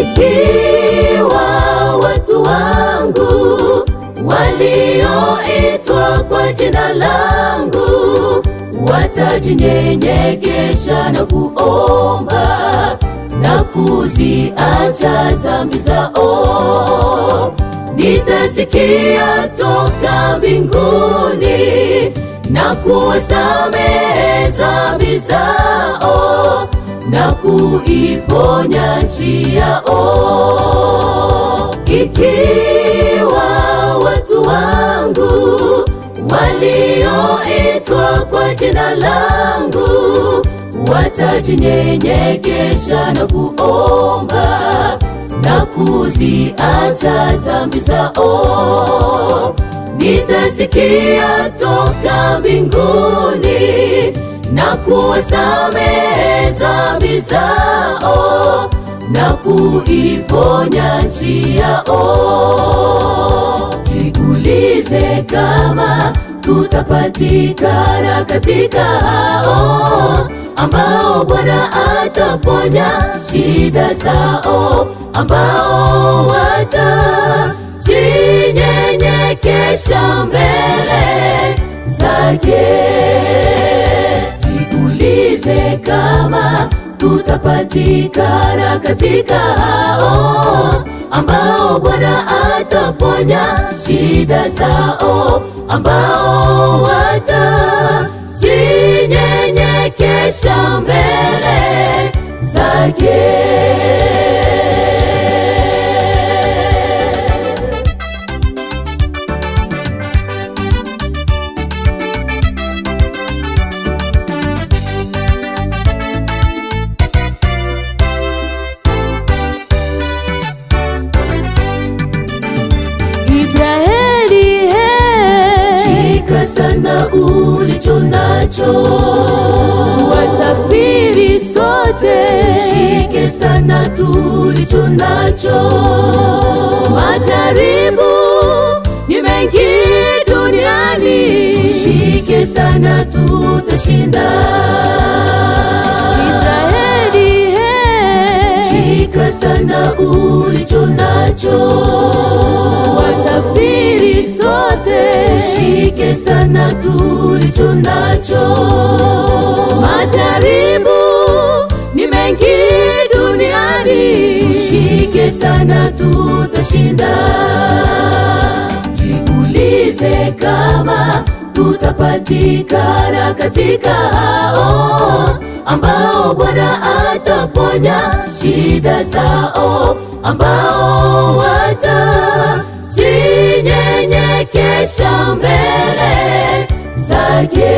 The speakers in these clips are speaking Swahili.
Ikiwa watu wangu walioitwa kwa jina langu watajinyenyekesha na kuomba na kuziacha dhambi zao, nitasikia toka mbinguni na kuwasamehe dhambi zao na kuiponya nchi yao. Ikiwa watu wangu walioitwa kwa jina langu watajinyenyekesha na kuomba na kuziacha dhambi zao, nitasikia toka mbinguni na kuwasamehe dhambi zao na kuiponya nchi yao. Jiulize kama tutapatikana katika hao ambao Bwana ataponya shida zao, ambao watajinyenyekesha mbele zake. Jiulize kama tutapatikana katika hao ambao Bwana ataponya shida zao, ambao watajinyenyekesha mbele zake. Israeli, shika sana ulicho nacho, tuwasafiri sote, shike sana tulicho nacho. Majaribu ni mengi duniani, tushike sana tutashinda. Israeli, shika sana ulicho nacho, tuwasafiri sote, tushike sana tulicho nacho. Majaribu ni mengi duniani, tushike sana tutashinda. Jiulize kama tutapatikana katika hao ambao Bwana ataponya shida zao, ambao watajinyenyekesha mbele zake.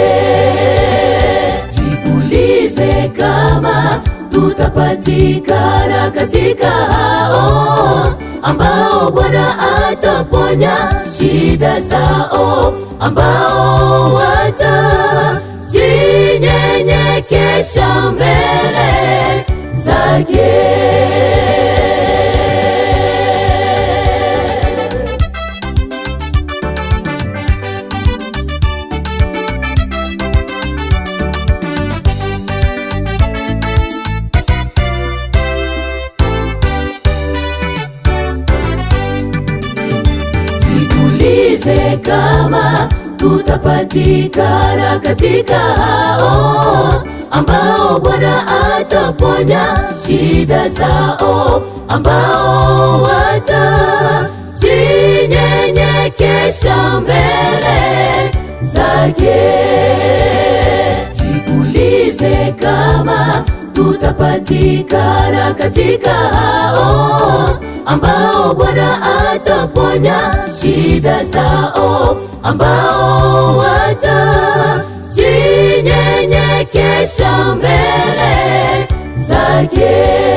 Jiulize kama tutapatikana katika hao ambao Bwana ataponya shida zao, ambao watajinyenyekesha mbele zake. Jiulize kama tutapatikana katika hao ambao Bwana ataponya shida zao, ambao watajinyenyekesha mbele zake. Jiulize kama tutapatikana katika hao ambao Bwana ataponya shida zao, ambao watajinyenyekesha mbele zake.